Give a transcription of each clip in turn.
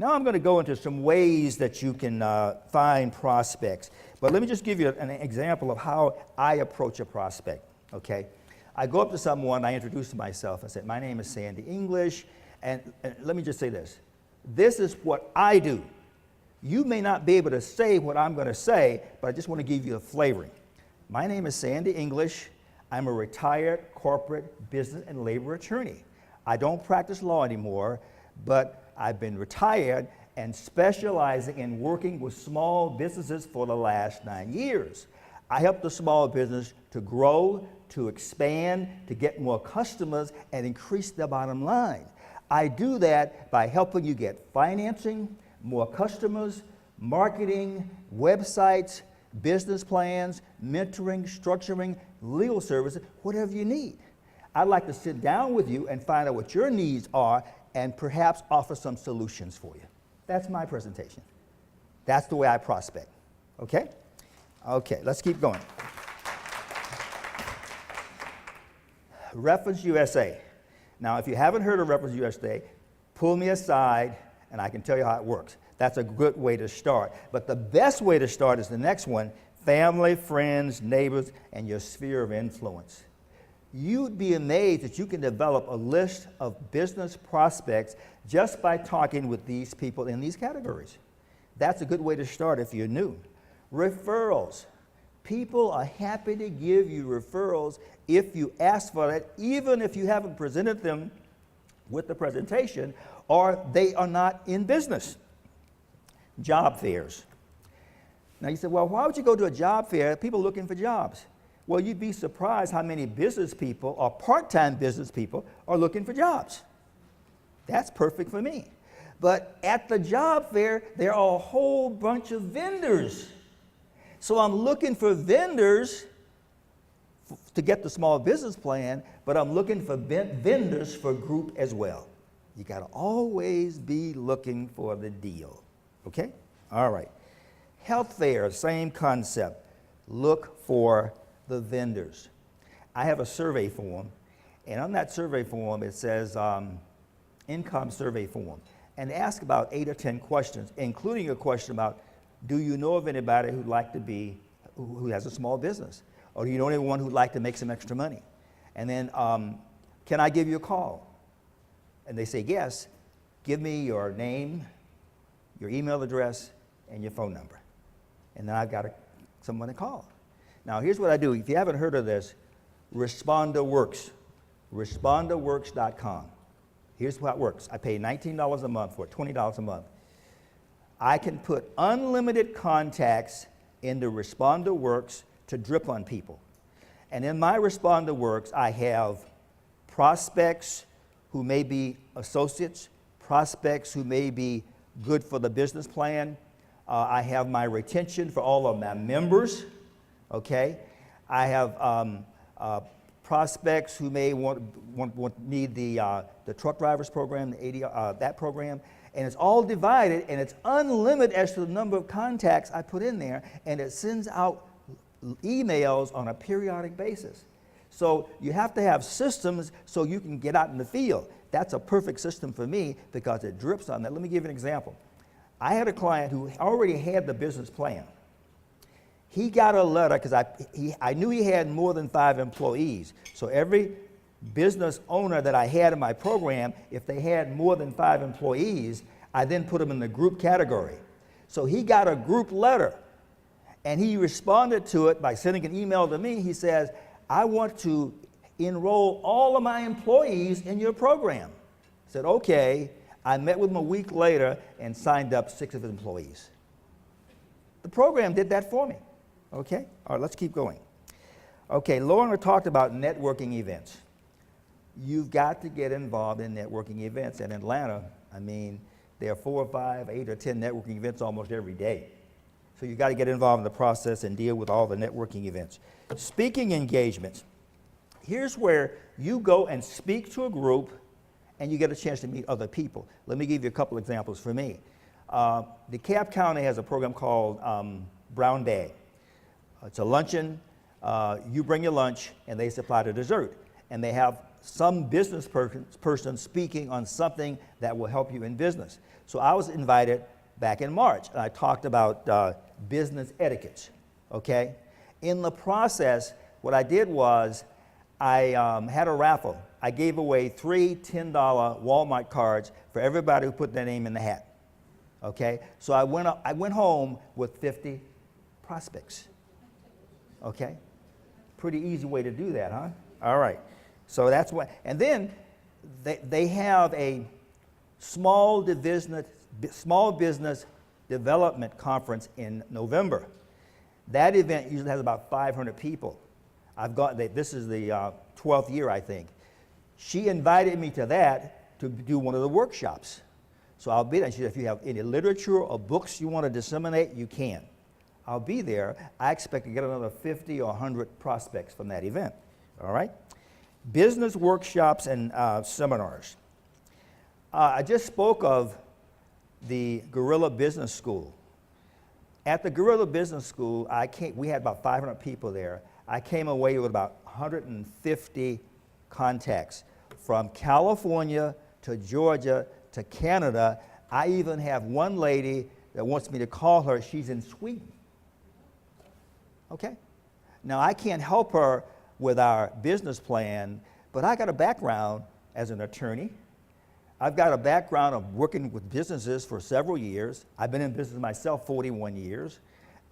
Now I'm going to go into some ways that you can find prospects. But let me just give you an example of how I approach a prospect, okay? I go up to someone, I introduce myself, I said, my name is Sandy English, and let me just say this. This is what I do. You may not be able to say what I'm going to say, but I just want to give you a flavoring. My name is Sandy English. I'm a retired corporate business and labor attorney. I don't practice law anymore, but I've been retired and specializing in working with small businesses for the last 9 years. I help the small business to grow, to expand, to get more customers, and increase their bottom line. I do that by helping you get financing, more customers, marketing, websites, business plans, mentoring, structuring, legal services, whatever you need. I'd like to sit down with you and find out what your needs are and perhaps offer some solutions for you. That's my presentation. That's the way I prospect, okay? Okay, let's keep going. Reference USA. Now, if you haven't heard of Reference USA, pull me aside and I can tell you how it works. That's a good way to start. But the best way to start is the next one, family, friends, neighbors, and your sphere of influence. You'd be amazed that you can develop a list of business prospects just by talking with these people in these categories. That's a good way to start if you're new. Referrals. People are happy to give you referrals if you ask for it, even if you haven't presented them with the presentation or they are not in business. Job fairs. Now you say, well, why would you go to a job fair? People looking for jobs. Well, you'd be surprised how many business people or part-time business people are looking for jobs. That's perfect for me. But at the job fair, there are a whole bunch of vendors. So I'm looking for vendors to get the small business plan, but I'm looking for vendors for group as well. You got to always be looking for the deal. Okay? All right. Health fair, same concept. Look for the vendors. I have a survey form, and on that survey form it says income survey form, and ask about 8 or 10 questions, including a question about, do you know of anybody who'd like to be, who has a small business? Or do you know anyone who'd like to make some extra money? And then, can I give you a call? And they say yes. Give me your name, your email address, and your phone number. And then I've got someone to call. Now, here's what I do. If you haven't heard of this, Responder Works, responderworks.com. Here's how it works. I pay $19 a month for it, $20 a month. I can put unlimited contacts into Responder Works to drip on people. And in my Responder Works, I have prospects who may be associates, prospects who may be good for the business plan. I have my retention for all of my members, okay? I have prospects who may need the truck drivers program, the that program, and it's all divided, and it's unlimited as to the number of contacts I put in there, and it sends out emails on a periodic basis. So you have to have systems so you can get out in the field. That's a perfect system for me because it drips on that. Let me give you an example. I had a client who already had the business plan. He got a letter because I knew he had more than 5 employees. So every business owner that I had in my program, if they had more than 5 employees, I then put them in the group category. So he got a group letter, and he responded to it by sending an email to me. He says, I want to enroll all of my employees in your program. I said, okay. I met with him a week later and signed up 6 of his employees. The program did that for me. Okay? All right, let's keep going. Okay, Lorna talked about networking events. You've got to get involved in networking events. In Atlanta, I mean, there are 4 or 5, 8 or 10 networking events almost every day. So you've got to get involved in the process and deal with all the networking events. Speaking engagements. Here's where you go and speak to a group and you get a chance to meet other people. Let me give you a couple examples for me. DeKalb County has a program called Brown Bag. It's a luncheon. You bring your lunch, and they supply the dessert. And they have some business person speaking on something that will help you in business. So I was invited back in March, and I talked about business etiquette, okay? In the process, what I did was I had a raffle. I gave away 3 $10 Walmart cards for everybody who put their name in the hat, okay? So I went home with 50 prospects, okay? Pretty easy way to do that, huh? All right. So that's what, and then they have a small business development conference in November. That event usually has about 500 people. This is the 12th year, I think. She invited me to that to do one of the workshops. So I'll be there. She said, if you have any literature or books you want to disseminate, you can. I'll be there. I expect to get another 50 or 100 prospects from that event. All right? Business workshops and seminars. I just spoke of the Guerrilla Business School. At the Guerrilla Business School, we had about 500 people there. I came away with about 150 contacts from California to Georgia to Canada. I even have one lady that wants me to call her. She's in Sweden. Okay? Now, I can't help her with our business plan, but I got a background as an attorney. I've got a background of working with businesses for several years. I've been in business myself 41 years.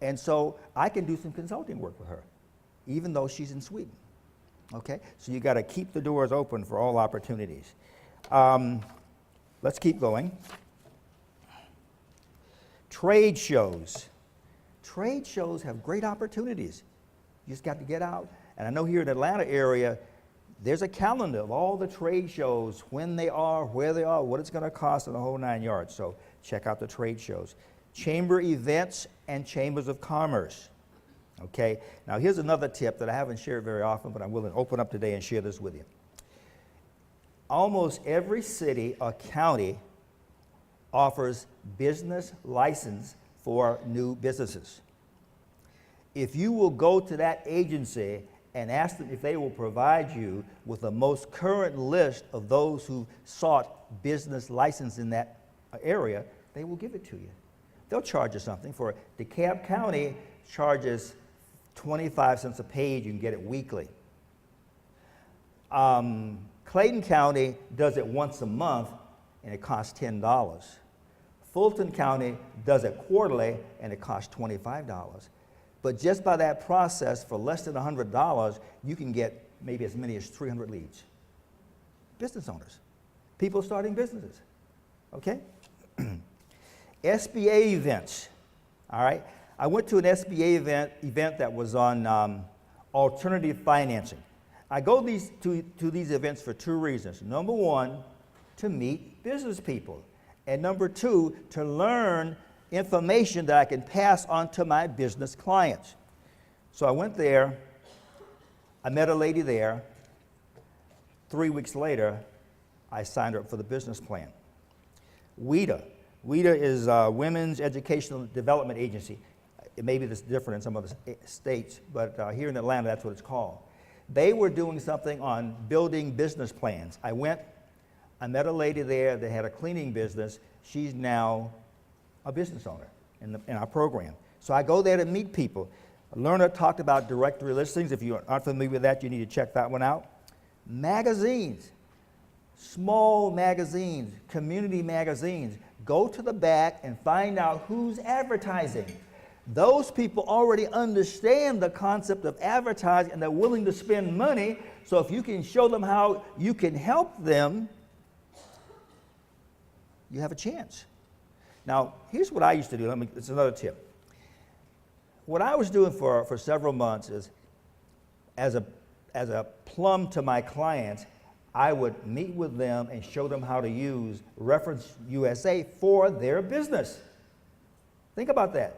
And so I can do some consulting work with her, even though she's in Sweden. Okay? So you got to keep the doors open for all opportunities. Let's keep going. Trade shows. Trade shows have great opportunities. You just got to get out. And I know here in the Atlanta area, there's a calendar of all the trade shows, when they are, where they are, what it's going to cost, and the whole 9 yards. So check out the trade shows. Chamber events and chambers of commerce. Okay, now here's another tip that I haven't shared very often, but I'm willing to open up today and share this with you. Almost every city or county offers business license for new businesses. If you will go to that agency and ask them if they will provide you with the most current list of those who sought business license in that area, they will give it to you. They'll charge you something for it. DeKalb County charges 25 cents a page. You can get it weekly. Clayton County does it once a month, and it costs $10. Fulton County does it quarterly, and it costs $25. But just by that process, for less than $100, you can get maybe as many as 300 leads. Business owners, people starting businesses, okay? SBA events, all right? I went to an SBA event that was on alternative financing. I go to these events for 2 reasons. Number 1, to meet business people. And number 2, to learn information that I can pass on to my business clients. So I went there, I met a lady there. 3 weeks later, I signed her up for the business plan. WEDA. WEDA is a Women's Educational Development Agency. It may be this different in some other states, but here in Atlanta, that's what it's called. They were doing something on building business plans. I went, I met a lady there that had a cleaning business. She's now a business owner in our program. So I go there to meet people. Lerner talked about directory listings. If you aren't familiar with that, you need to check that one out. Magazines, small magazines, community magazines. Go to the back and find out who's advertising. Those people already understand the concept of advertising, and they're willing to spend money. So if you can show them how you can help them, you have a chance. Now, here's what I used to do. It's another tip. What I was doing for several months is, as a plum to my clients, I would meet with them and show them how to use Reference USA for their business. Think about that.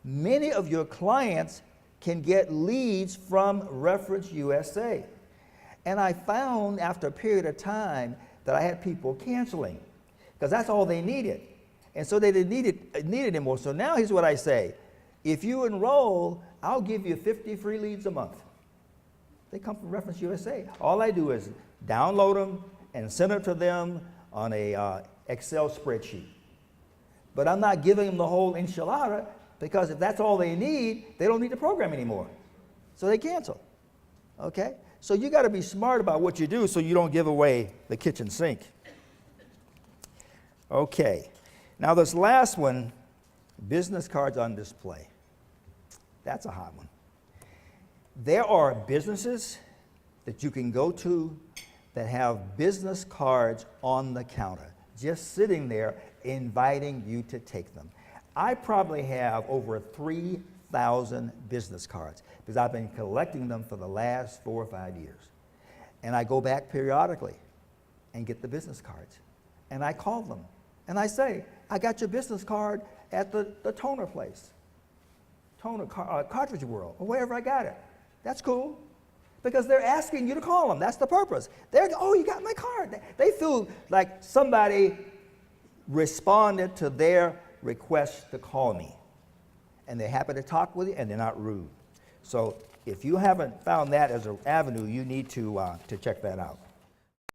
Many of your clients can get leads from Reference USA. And I found after a period of time that I had people canceling because that's all they needed. And so they didn't need it anymore. So now here's what I say. If you enroll, I'll give you 50 free leads a month. They come from Reference USA. All I do is download them, and send it to them on a Excel spreadsheet. But I'm not giving them the whole enchilada, because if that's all they need, they don't need the program anymore. So they cancel. Okay? So you got to be smart about what you do so you don't give away the kitchen sink. Okay. Now this last one, business cards on display. That's a hot one. There are businesses that you can go to that have business cards on the counter, just sitting there inviting you to take them. I probably have over 3,000 business cards because I've been collecting them for the last 4 or 5 years. And I go back periodically and get the business cards. And I call them and I say, I got your business card at the toner place, Cartridge World, or wherever I got it. That's cool. Because they're asking you to call them. That's the purpose. Oh, you got my card. They feel like somebody responded to their request to call me. And they're happy to talk with you, and they're not rude. So if you haven't found that as an avenue, you need to check that out.